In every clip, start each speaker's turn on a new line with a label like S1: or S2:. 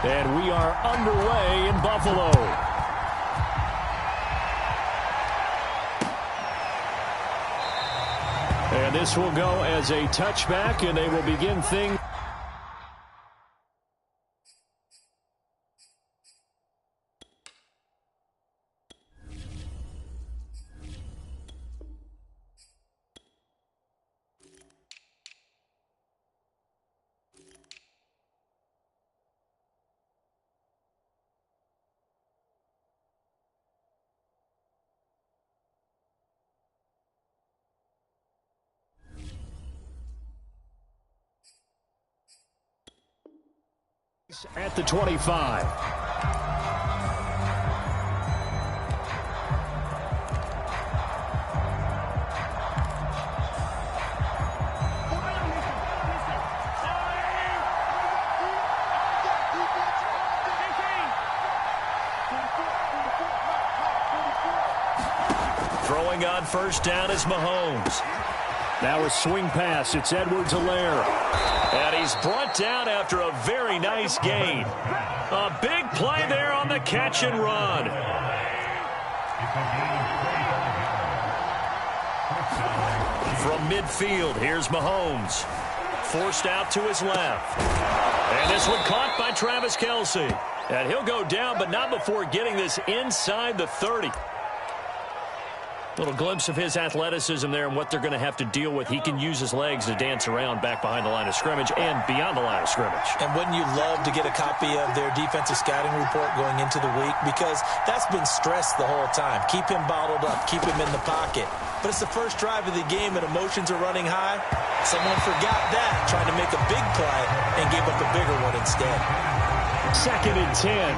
S1: And we are underway in Buffalo. And this will go as a touchback, and they will begin things. At the 25. Throwing on first down is Mahomes. Now a swing pass. It's Edwards-Helaire. And he's brought down after a very nice gain. A big play there on the catch and run. From midfield, here's Mahomes. Forced out to his left. And this one caught by Travis Kelce. And he'll go down, but not before getting this inside the 30. Little glimpse of his athleticism there and what they're going to have to deal with. He can use his legs to dance around back behind the line of scrimmage and beyond the line of scrimmage. And wouldn't you love to get a copy of their defensive scouting report going into the week? Because that's been stressed the whole time. Keep him bottled up. Keep him in the pocket. But it's the first drive of the game and emotions are running high. Someone forgot that, trying to make a big play and gave up a bigger one instead. 2nd and 10.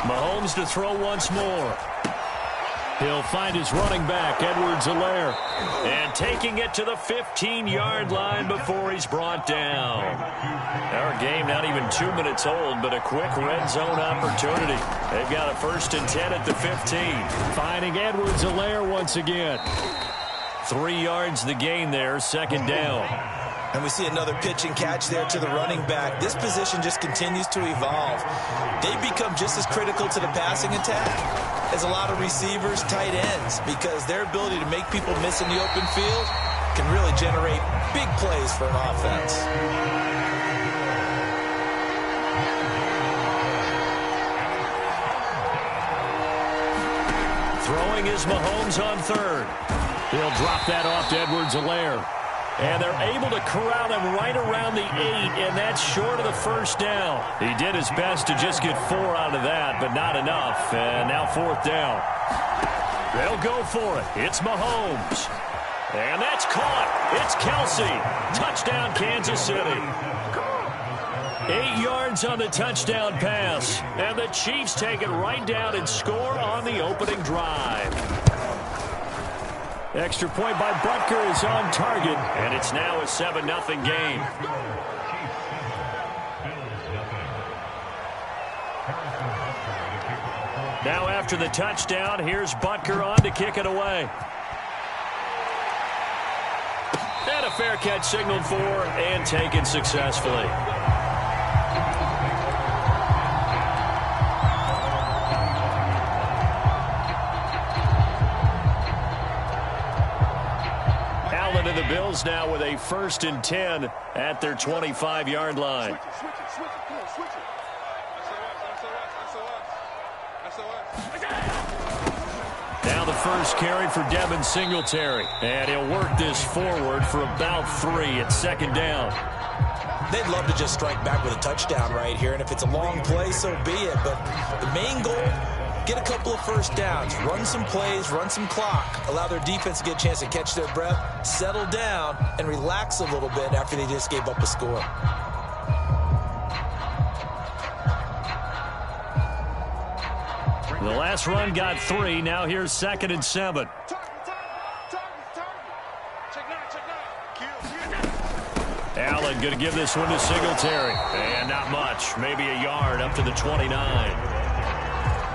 S1: Mahomes to throw once more. He'll find his running back, Edwards-Helaire. And taking it to the 15-yard line before he's brought down. Our game not even 2 minutes old, but a quick red zone opportunity. They've got a 1st and 10 at the 15. Finding Edwards-Helaire once again. 3 yards the gain there, 2nd down. And we see another pitch and catch there to the running back. This position just continues to evolve. They become just as critical to the passing attack as a lot of receivers, tight ends, because their ability to make people miss in the open field can really generate big plays for an offense. Throwing is Mahomes on 3rd. He'll drop that off to Edwards-Helaire. And they're able to corral him right around the 8, and that's short of the 1st down. He did his best to just get 4 out of that, but not enough. And now 4th down. They'll go for it. It's Mahomes. And that's caught. It's Kelce. Touchdown, Kansas City. 8 yards on the touchdown pass. And the Chiefs take it right down and score on the opening drive. Extra point by Butker is on target, and it's now a 7-0 game. Now after the touchdown, here's Butker on to kick it away. And a fair catch signaled for and taken successfully. The Bills now with a 1st and 10 at their 25-yard line. Now the first carry for Devin Singletary. And he'll work this forward for about 3 at 2nd down. They'd love to just strike back with a touchdown right here. And if it's a long play, so be it. But the main goal, get a couple of 1st downs, run some plays, run some clock, allow their defense to get a chance to catch their breath, settle down, and relax a little bit after they just gave up a score. The last run got 3. Now here's 2nd and 7. Allen going to give this one to Singletary. And not much, maybe a yard up to the 29.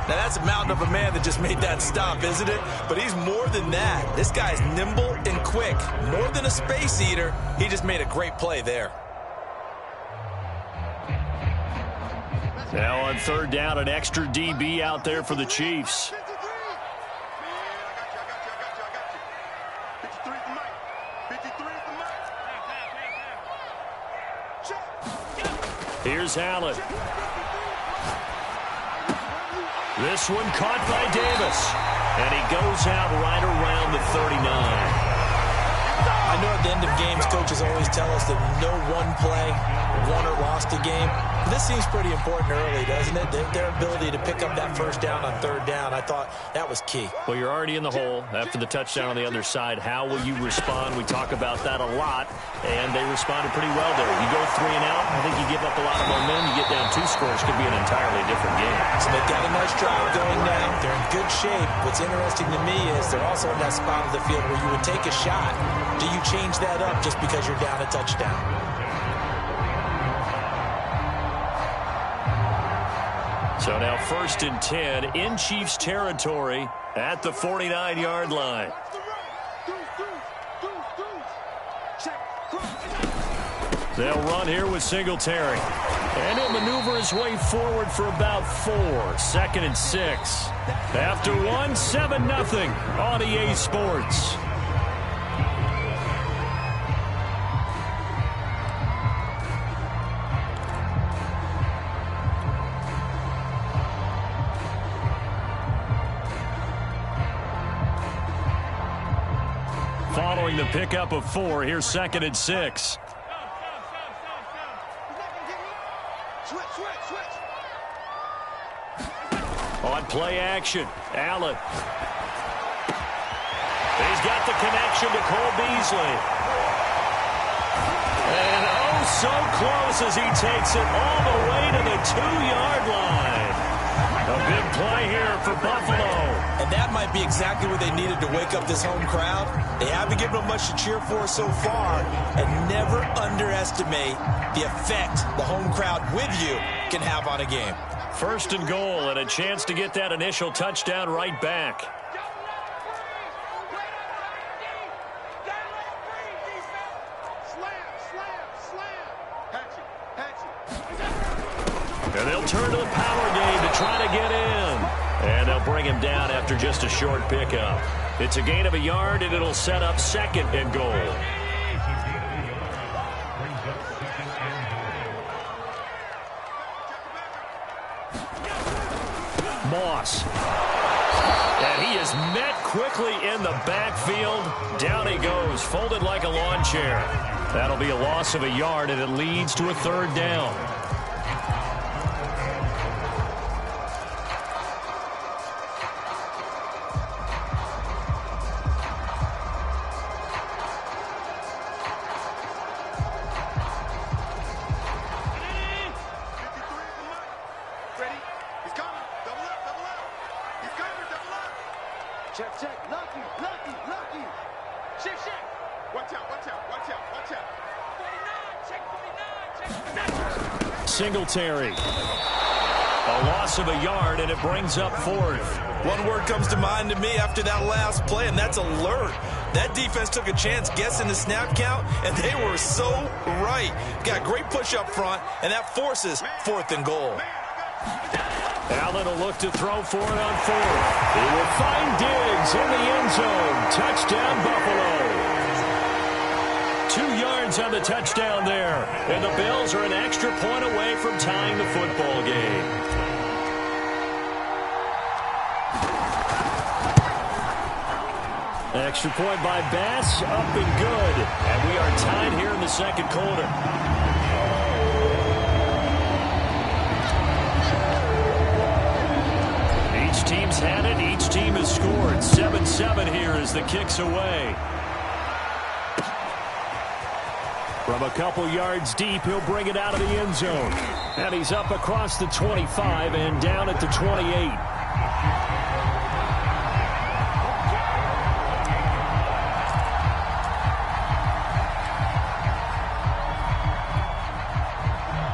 S2: Now, that's a mountain of a man that just made that stop, isn't it? But he's more than that. This guy's nimble and quick. More than a space eater, he just made a great play there.
S1: Now on third down, an extra DB out there for the Chiefs. Here's Allen. This one caught by Davis. And he goes out right around the 39.
S2: I know at the end of games, coaches always tell us that no one play won or lost a game. This seems pretty important early, doesn't it? Their ability to pick up that first down on third down, I thought that was key.
S1: Well, you're already in the hole after the touchdown on the other side. How will you respond? We talk about that a lot, and they responded pretty well there. You go 3 and out, I think you give up a lot of momentum. You get down 2 scores, could be an entirely different game.
S2: So they've got a nice drive going now. They're in good shape. What's interesting to me is they're also in that spot of the field where you would take a shot. Do you change that up just because you're down a touchdown?
S1: So now 1st and 10 in Chiefs territory at the 49-yard line. They'll run here with Singletary. And he'll maneuver his way forward for about 4. 2nd and 6. After 1, 7-0 on EA Sports. Following the pickup of 4, here's 2nd and 6. On play action, Allen. He's got the connection to Cole Beasley. And oh, so close as he takes it all the way to the 2-yard line. A big play here for Buffalo.
S2: And that might be exactly what they needed to wake up this home crowd. They haven't given them much to cheer for so far. And never underestimate the effect the home crowd with you can have on a game.
S1: 1st and goal and a chance to get that initial touchdown right back. And they'll turn to the power game to try to get in. And they'll bring him down after just a short pickup. It's a gain of a yard, and it'll set up 2nd and goal. Moss. And he is met quickly in the backfield. Down he goes, folded like a lawn chair. That'll be a loss of a yard, and it leads to a 3rd down. Singletary. A loss of a yard, and it brings up 4th.
S2: One word comes to mind to me after that last play, and that's alert. That defense took a chance guessing the snap count, and they were so right. Got great push up front, and that forces 4th and goal.
S1: Allen will look to throw for it on 4th. He will find Diggs in the end zone. Touchdown, Buffalo. 2 yards on the touchdown there. And the Bills are an extra point away from tying the football game. Extra point by Bass, up and good. And we are tied here in the 2nd quarter. Each team's had it. Each team has scored. 7-7 here as the kick's away. From a couple yards deep, he'll bring it out of the end zone. And he's up across the 25 and down at the 28.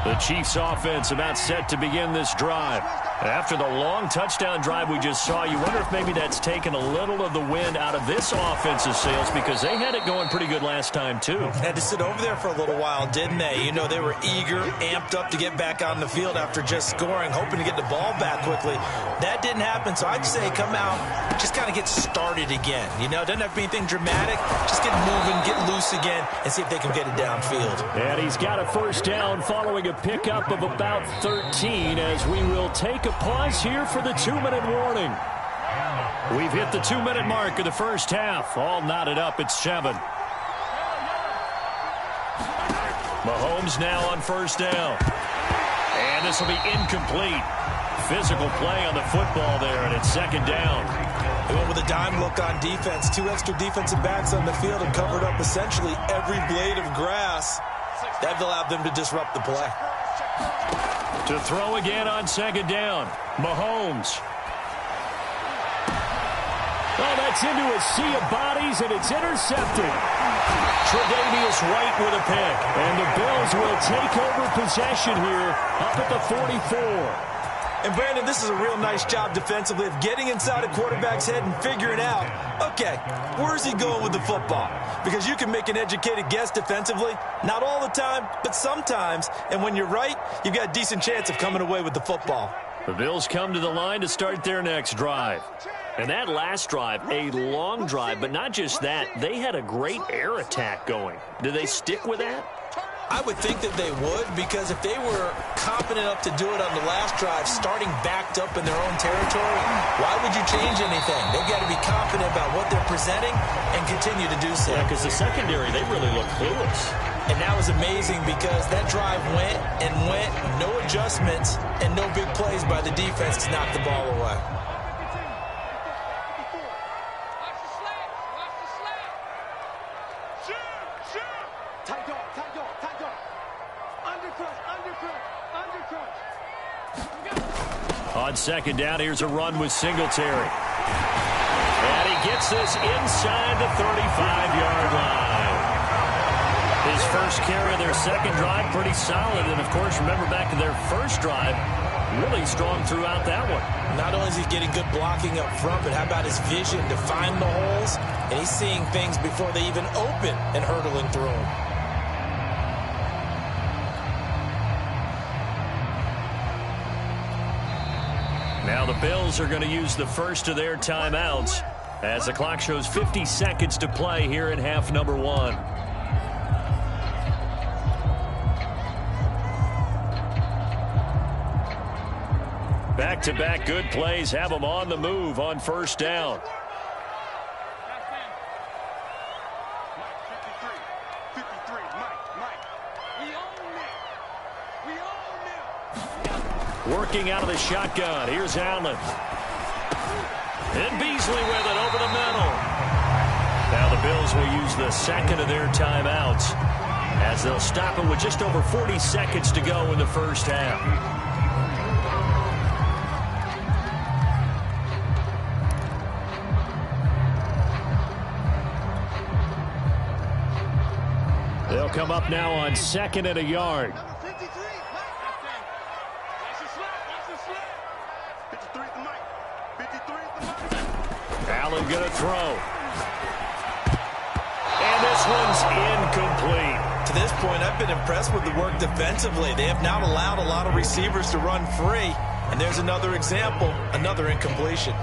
S1: The Chiefs offense about set to begin this drive. After the long touchdown drive we just saw, you wonder if maybe that's taken a little of the wind out of this offensive sails, because they had it going pretty good last time, too.
S2: Had to sit over there for a little while, didn't they? You know, they were eager, amped up to get back on the field after just scoring, hoping to get the ball back quickly. That didn't happen, so I'd say come out, just kind of get started again. You know, doesn't have to be anything dramatic. Just get moving, get loose again, and see if they can get it downfield.
S1: And he's got a first down following a pickup of about 13, as we will take a pause here for the 2-minute warning. We've hit the 2-minute mark of the first half. All knotted up at 7. Mahomes now on first down. And this will be incomplete. Physical play on the football there, and it's second down.
S2: They went with a dime look on defense. 2 extra defensive backs on the field and covered up essentially every blade of grass. That allowed them to disrupt the play.
S1: To throw again on second down. Mahomes. Oh, that's into a sea of bodies, and it's intercepted. Tre'Davious White with a pick. And the Bills will take over possession here up at the 44.
S2: And, Brandon, this is a real nice job defensively of getting inside a quarterback's head and figuring out, okay, where's he going with the football? Because you can make an educated guess defensively. Not all the time, but sometimes. And when you're right, you've got a decent chance of coming away with the football.
S1: The Bills come to the line to start their next drive. And that last drive, a long drive, but not just that. They had a great air attack going. Do they stick with that?
S2: I would think that they would, because if they were confident enough to do it on the last drive, starting backed up in their own territory, why would you change anything? They've got to be confident about what they're presenting and continue to do so.
S1: Yeah, because the secondary, they really look clueless.
S2: And that was amazing because that drive went and went, no adjustments, and no big plays by the defense to knock the ball away.
S1: On second down, here's a run with Singletary. And he gets this inside the 35-yard line. His first carry of their second drive, pretty solid. And, of course, remember back to their first drive, really strong throughout that one.
S2: Not only is he getting good blocking up front, but how about his vision to find the holes? And he's seeing things before they even open and hurtling through them.
S1: Now the Bills are going to use the first of their timeouts as the clock shows 50 seconds to play here in half number 1. Back-to-back good plays have them on the move on first down. Working out of the shotgun. Here's Allen. And Beasley with it over the middle. Now the Bills will use the second of their timeouts as they'll stop it with just over 40 seconds to go in the first half. They'll come up now on second and a yard. Allen going to throw. And this one's incomplete.
S2: To this point, I've been impressed with the work defensively. They have not allowed a lot of receivers to run free. And there's another example, another incompletion.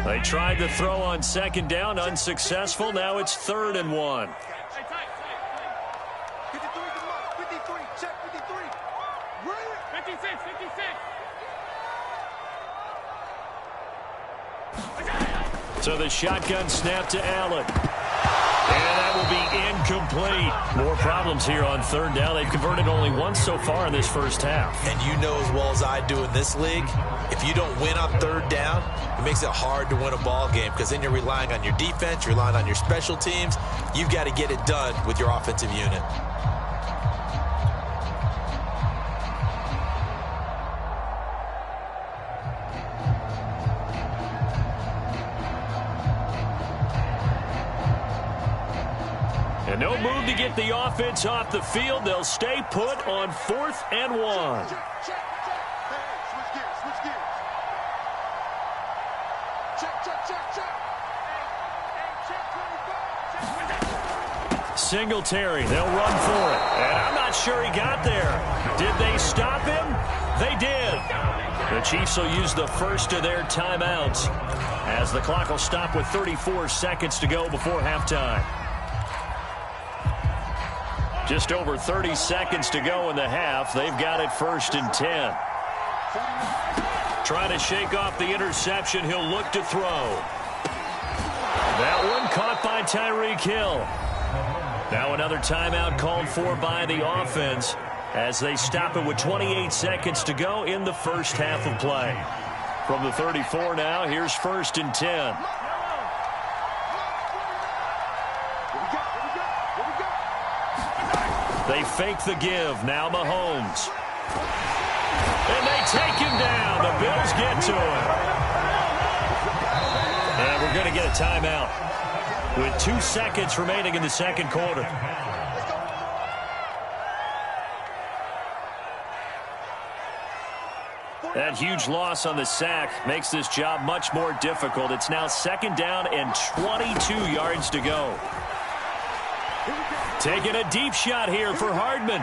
S1: They tried to throw on second down, unsuccessful. Now it's 3rd and 1. So the shotgun snap to Allen. And that will be incomplete. More problems here on 3rd down. They've converted only once so far in this first half.
S2: And you know as well as I do in this league, if you don't win on 3rd down, it makes it hard to win a ball game because then you're relying on your defense, you're relying on your special teams. You've got to get it done with your offensive unit.
S1: to get the offense off the field. They'll stay put on 4th and 1. Singletary, they'll run for it. And I'm not sure he got there. Did they stop him? They did. The Chiefs will use the first of their timeouts as the clock will stop with 34 seconds to go before halftime. Just over 30 seconds to go in the half. They've got it 1st and 10. Trying to shake off the interception. He'll look to throw. That one caught by Tyreek Hill. Now another timeout called for by the offense as they stop it with 28 seconds to go in the first half of play. From the 34 now, here's 1st and 10. They fake the give. Now Mahomes. And they take him down. The Bills get to him. And we're going to get a timeout with 2 seconds remaining in the second quarter. That huge loss on the sack makes this job much more difficult. It's now 2nd down and 22 yards to go. Taking a deep shot here for Hardman.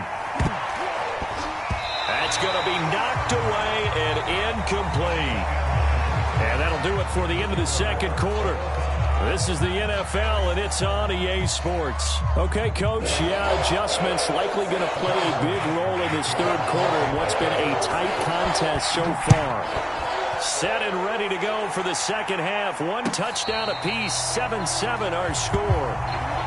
S1: That's going to be knocked away and incomplete. And that'll do it for the end of the second quarter. This is the NFL, and it's on EA Sports. Okay, Coach, adjustments likely going to play a big role in this third quarter in what's been a tight contest so far. Set and ready to go for the second half. 1 touchdown apiece, 7-7 our score.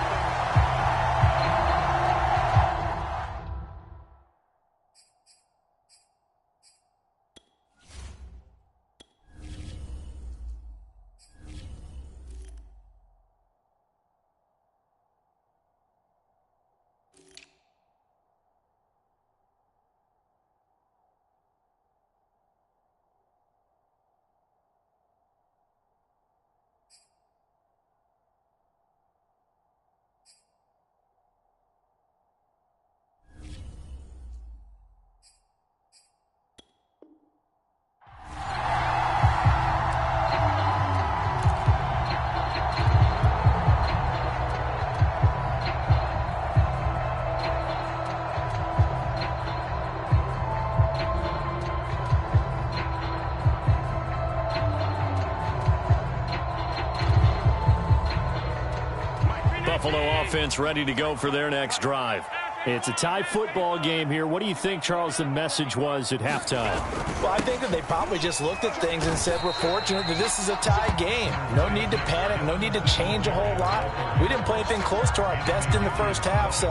S1: Buffalo offense ready to go for their next drive. It's a tie football game here. What do you think, Charles, the message was at halftime?
S2: Well, I think that they probably just looked at things and said, we're fortunate that this is a tie game. No need to panic. No need to change a whole lot. We didn't play anything close to our best in the first half, so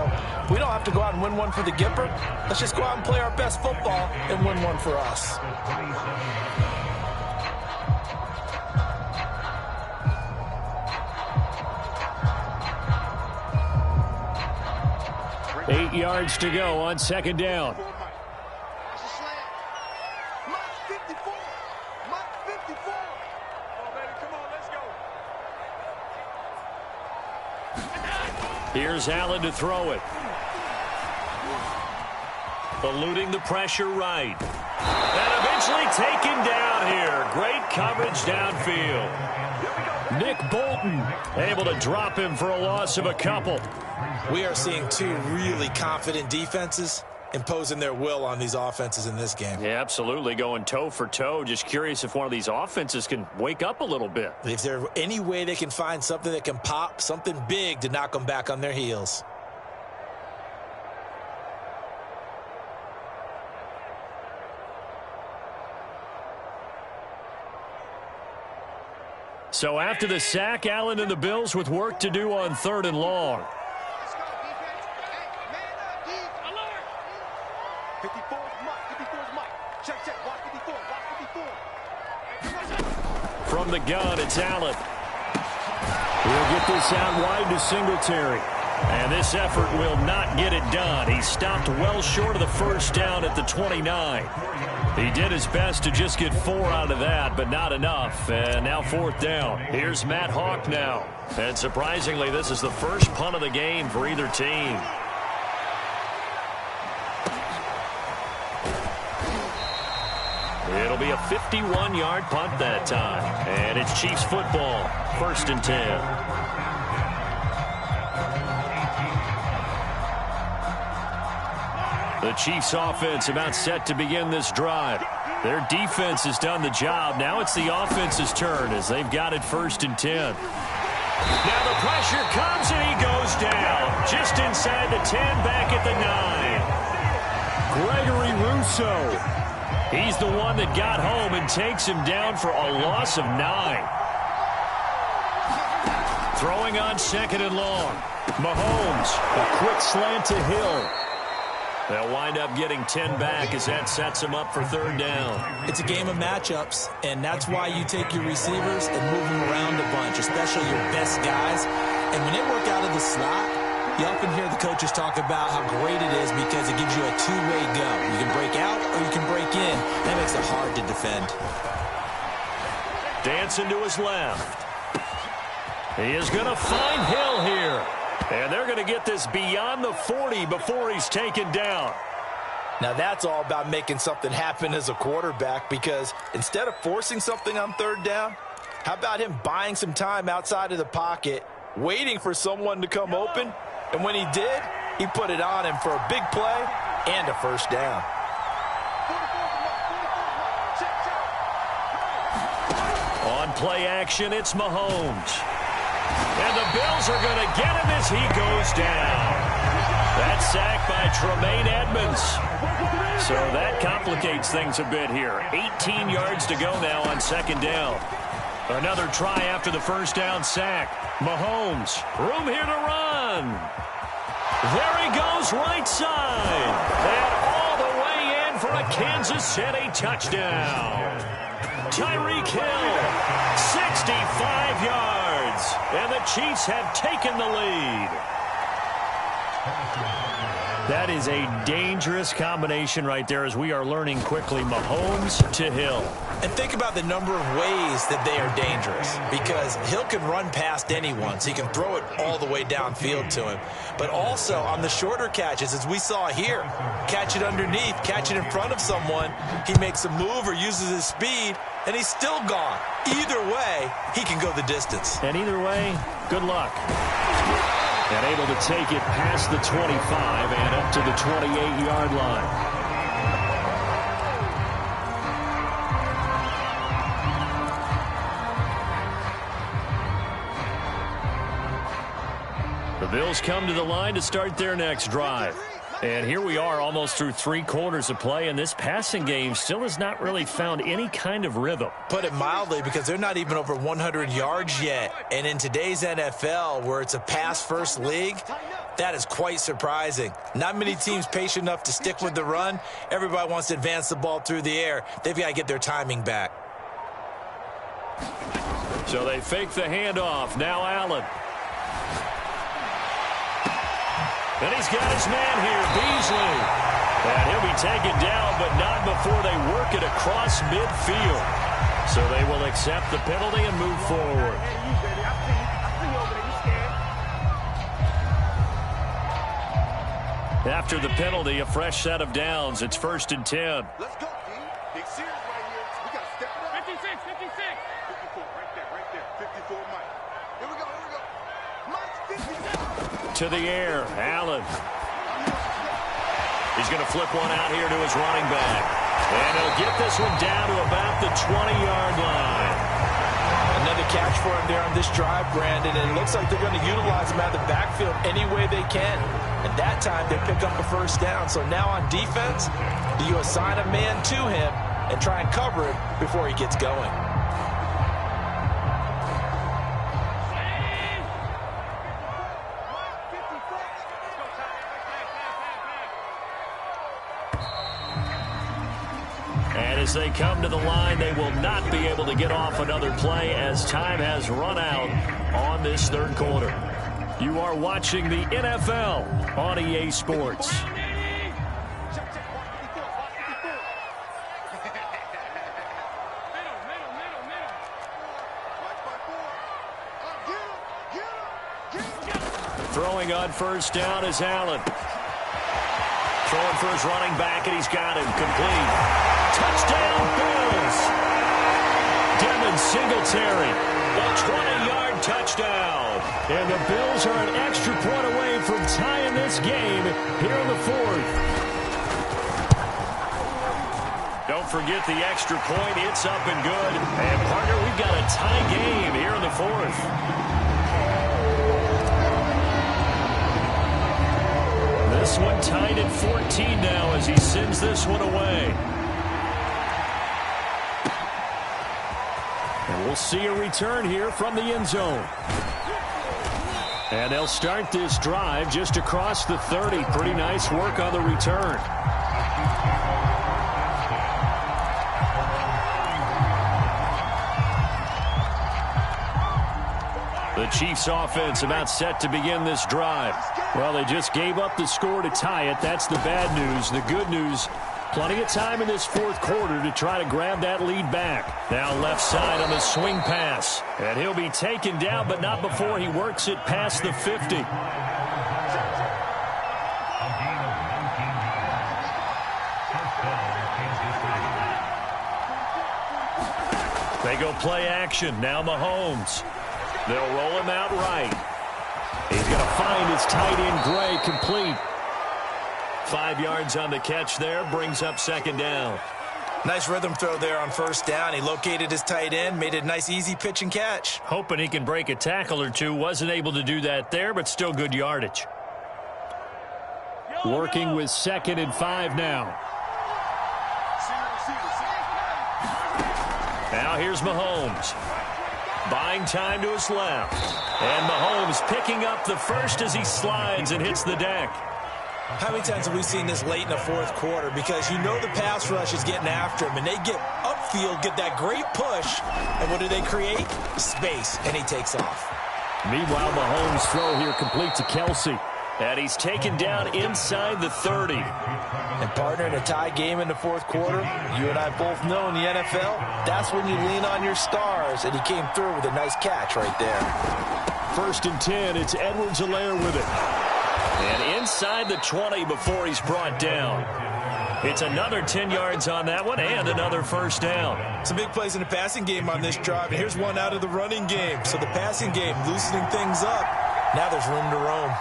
S2: we don't have to go out and win one for the Gipper. Let's just go out and play our best football and win one for us.
S1: Eight yards to go on 2nd down. Here's Allen to throw it. Eluding the pressure right. And eventually taken down here. Great coverage downfield. Nick Bolton able to drop him for a loss of a couple.
S2: We are seeing 2 really confident defenses imposing their will on these offenses in this game.
S1: Yeah, absolutely. Going toe for toe. Just curious if one of these offenses can wake up a little bit.
S2: If there's any way they can find something that can pop, something big to knock them back on their heels.
S1: So after the sack, Allen and the Bills with work to do on 3rd and long. From the gun, it's Allen. He'll get this out wide to Singletary. And this effort will not get it done. He stopped well short of the first down at the 29. He did his best to just get 4 out of that, but not enough. And now 4th down. Here's Matt Hawk now. And surprisingly, this is the first punt of the game for either team. It'll be a 51-yard punt that time. And it's Chiefs football, 1st and 10. The Chiefs offense about set to begin this drive. Their defense has done the job. Now it's the offense's turn as they've got it 1st and 10. Now the pressure comes and he goes down. Just inside the 10, back at the 9. Gregory Rousseau. He's the one that got home and takes him down for a loss of 9. Throwing on 2nd and long. Mahomes, a quick slant to Hill. They'll wind up getting 10 back as that sets them up for 3rd down.
S2: It's a game of matchups, and that's why you take your receivers and move them around a bunch, especially your best guys. And when they work out of the slot, you often hear the coaches talk about how great it is because it gives you a two-way go. You can break out or you can break in. That makes it hard to defend.
S1: Dancing to his left. He is going to find Hill here. And they're going to get this beyond the 40 before he's taken down.
S2: Now that's all about making something happen as a quarterback, because instead of forcing something on 3rd down, how about him buying some time outside of the pocket, waiting for someone to come open, and when he did, he put it on him for a big play and a 1st down.
S1: On play action, it's Mahomes. And the Bills are going to get him as he goes down. That sack by Tremaine Edmonds. So that complicates things a bit here. 18 yards to go now on 2nd down. Another try after the 1st down sack. Mahomes, room here to run. There he goes, right side. And all the way in for a Kansas City touchdown. Tyreek Hill, 65 yards, and the Chiefs have taken the lead. That is a dangerous combination right there as we are learning quickly. Mahomes to Hill.
S2: And think about the number of ways that they are dangerous, because Hill can run past anyone, so he can throw it all the way downfield to him. But also on the shorter catches, as we saw here, catch it underneath, catch it in front of someone, he makes a move or uses his speed, and he's still gone. Either way, he can go the distance.
S1: And either way, good luck. And able to take it past the 25 and up to the 28-yard line. The Bills come to the line to start their next drive. And here we are almost through 3 quarters of play, and this passing game still has not really found any kind of rhythm.
S2: Put it mildly, because they're not even over 100 yards yet. And in today's NFL, where it's a pass-first league, that is quite surprising. Not many teams patient enough to stick with the run. Everybody wants to advance the ball through the air. They've got to get their timing back.
S1: So they fake the handoff. Now Allen. And he's got his man here, Beasley. And he'll be taken down, but not before they work it across midfield. So they will accept the penalty and move forward. After the penalty, a fresh set of downs. It's 1st and 10.
S3: Let's go, D. Big series right here. We got to step it up. 56. 54, right there. 54, Mike. Here we go. Mike, 56.
S1: To the air, Allen. He's going to flip one out here to his running back. And he'll get this one down to about the 20-yard line.
S2: Another catch for him there on this drive, Brandon, and it looks like they're going to utilize him out of the backfield any way they can. And that time, they pick up a 1st down. So now on defense, do you assign a man to him and try and cover it before he gets going?
S1: As they come to the line, they will not be able to get off another play as time has run out on this 3rd quarter. You are watching the NFL on EA Sports. Throwing on first down is Allen. Throwing for his running back, and he's got him complete. Touchdown, Bills. Devin Singletary, a 20-yard touchdown. And the Bills are an extra point away from tying this game here in the fourth. Don't forget the extra point. It's up and good. And, partner, we've got a tie game here in the fourth. This one tied at 14 now as he sends this one away. And we'll see a return here from the end zone. And they'll start this drive just across the 30. Pretty nice work on the return. The Chiefs offense about set to begin this drive. Well, they just gave up the score to tie it. That's the bad news. The good news, plenty of time in this fourth quarter to try to grab that lead back. Now left side on the swing pass. And he'll be taken down, but not before he works it past the 50. They go play action. Now Mahomes. They'll roll him out right. He's going to find his tight end, Gray, complete. 5 yards on the catch there, brings up second down.
S2: Nice rhythm throw there on first down. He located his tight end, made it a nice, easy pitch and catch.
S1: Hoping he can break a tackle or two. Wasn't able to do that there, but still good yardage. Working with 2nd and 5 now. Now here's Mahomes. Buying time to his left. And Mahomes picking up the first as he slides and hits the deck.
S2: How many times have we seen this late in the fourth quarter? Because you know the pass rush is getting after him, and they get upfield, get that great push, and what do they create? Space, and he takes off.
S1: Meanwhile, Mahomes' throw here complete to Kelsey. And he's taken down inside the 30.
S2: And, partner, in a tie game in the fourth quarter, you and I both know in the NFL, that's when you lean on your stars, and he came through with a nice catch right there.
S1: 1st and 10, it's Edwards-Helaire with it. And inside the 20 before he's brought down. It's another 10 yards on that one and another first down.
S2: Some big plays in the passing game on this drive, and here's one out of the running game. So the passing game loosening things up. Now there's room to roam.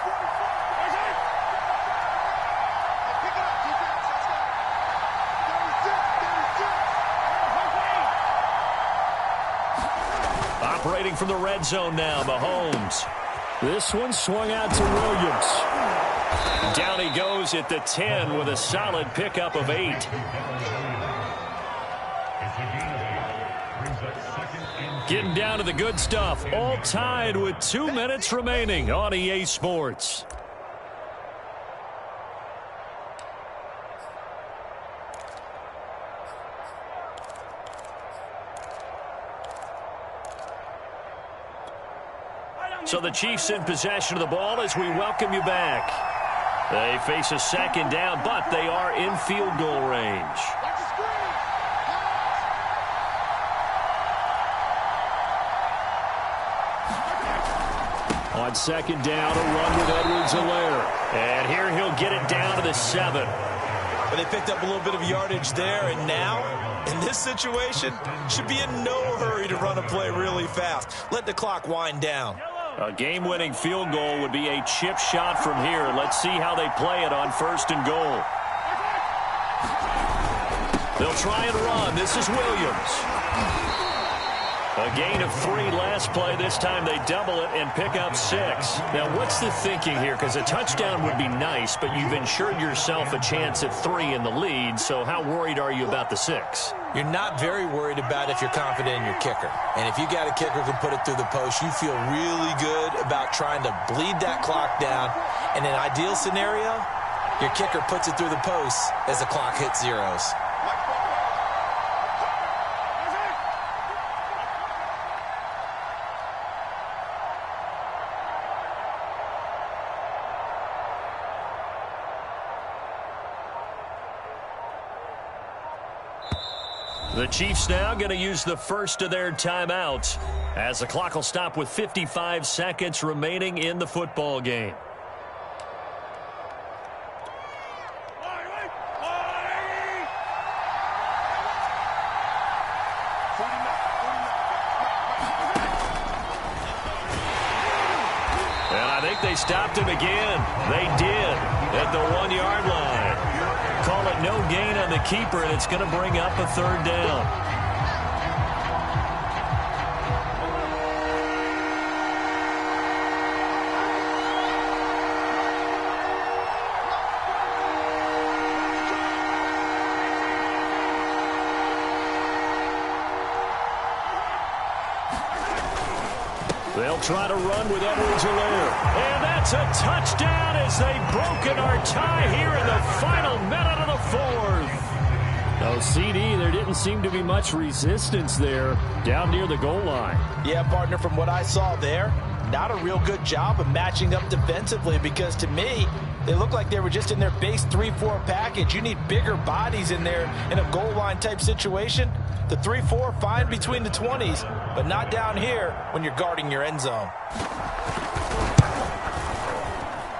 S1: Operating from the red zone now, Mahomes. This one swung out to Williams. Down he goes at the 10 with a solid pickup of 8. Getting down to the good stuff. All tied with 2 minutes remaining on EA Sports. So the Chiefs in possession of the ball as we welcome you back. They face a second down, but they are in field goal range. On second down, a run with Edwards-Helaire. And here he'll get it down to the 7.
S2: But they picked up a little bit of yardage there, and now, in this situation, should be in no hurry to run a play really fast. Let the clock wind down.
S1: A game-winning field goal would be a chip shot from here. Let's see how they play it on 1st and goal. They'll try and run. This is Williams. A gain of 3 last play. This time they double it and pick up 6. Now, what's the thinking here? Because a touchdown would be nice, but you've ensured yourself a chance at 3 in the lead, so how worried are you about the 6?
S2: You're not very worried about if you're confident in your kicker. And if you got a kicker who can put it through the post, you feel really good about trying to bleed that clock down. In an ideal scenario, your kicker puts it through the post as the clock hits zeros.
S1: The Chiefs now going to use the first of their timeouts as the clock will stop with 55 seconds remaining in the football game. And I think they stopped him again. They did at the 1-yard line. Call it no gain on the keeper, and it's going to bring up a third down. They'll try to run with Edwards-Helaire. And that's a touchdown as they've broken our tie here in the final minute of the fourth.
S4: No, CD, there didn't seem to be much resistance there down near the goal line.
S2: Yeah, partner, from what I saw there, not a real good job of matching up defensively because to me, they look like they were just in their base 3-4 package. You need bigger bodies in there in a goal line type situation. The 3-4, fine between the 20s, but not down here when you're guarding your end zone.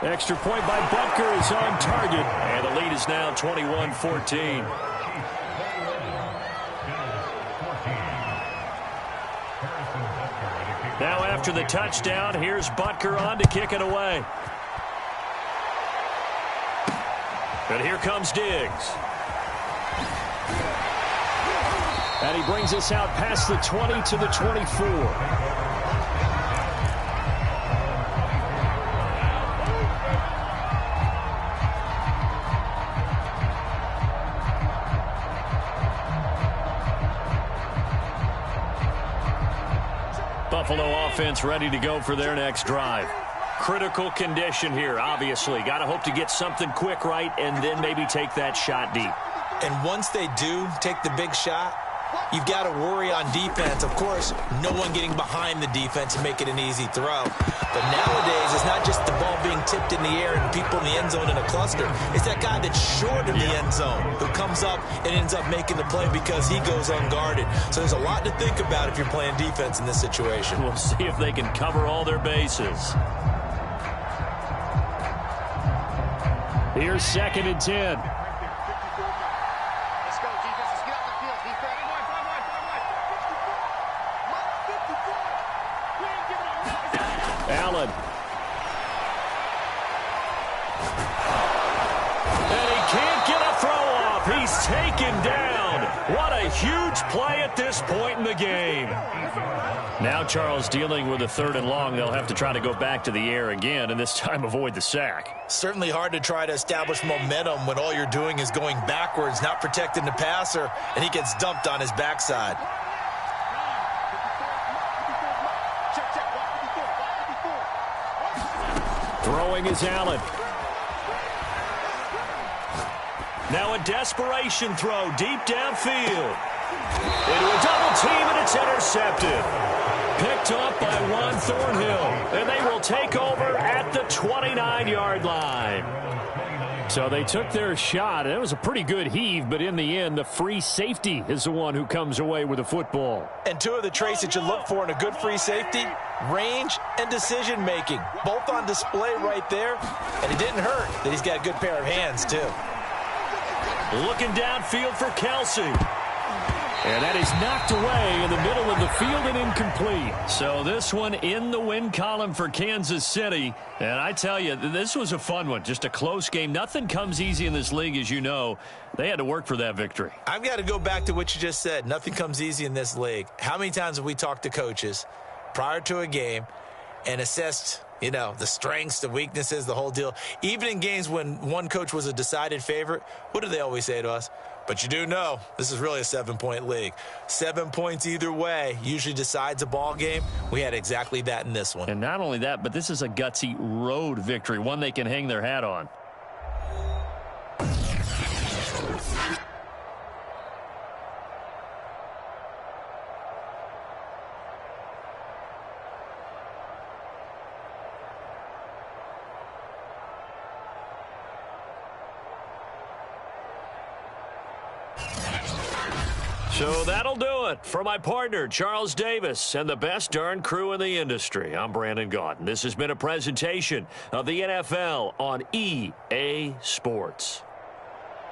S1: Extra point by Butker is on target, and the lead is now 21-14. Now after the touchdown, here's Butker on to kick it away. And here comes Diggs. And he brings us out past the 20 to the 24. Buffalo offense ready to go for their next drive. Critical condition here, obviously. Got to hope to get something quick right and then maybe take that shot deep.
S2: And once they do take the big shot, you've got to worry on defense. Of course, no one getting behind the defense and make it an easy throw. But nowadays, it's not just the ball being tipped in the air and people in the end zone in a cluster. It's that guy that's short of the end zone who comes up and ends up making the play because he goes unguarded. So there's a lot to think about if you're playing defense in this situation.
S1: We'll see if they can cover all their bases. Here's 2nd and 10. Allen. And he can't get a throw off. He's taken down. What a huge play at this point in the game. Now Charles dealing with a 3rd and long. They'll have to try to go back to the air again and this time avoid the sack.
S2: Certainly hard to try to establish momentum when all you're doing is going backwards, not protecting the passer, and he gets dumped on his backside.
S1: Throwing is Allen. Now a desperation throw deep downfield. Into a double team, and it's intercepted. Picked up by Juan Thornhill, and they will take over at the 29-yard line. So they took their shot. It was a pretty good heave, but in the end, the free safety is the one who comes away with the football.
S2: And two of the traits that you look for in a good free safety, range and decision-making. Both on display right there, and it didn't hurt that he's got a good pair of hands, too.
S1: Looking downfield for Kelsey. And that is knocked away in the middle of the field and incomplete. So this one in the win column for Kansas City. And I tell you, this was a fun one. Just a close game. Nothing comes easy in this league, as you know. They had to work for that victory.
S2: I've got to go back to what you just said. Nothing comes easy in this league. How many times have we talked to coaches prior to a game and assessed, you know, the strengths, the weaknesses, the whole deal? Even in games when one coach was a decided favorite, what do they always say to us? But you do know this is really a 7-point league. 7 points either way usually decides a ball game. We had exactly that in this one.
S1: And not only that, but this is a gutsy road victory, one they can hang their hat on. So that'll do it. For my partner, Charles Davis, and the best darn crew in the industry, I'm Brandon Gaudin. This has been a presentation of the NFL on EA Sports.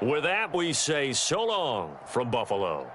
S1: With that, we say so long from Buffalo.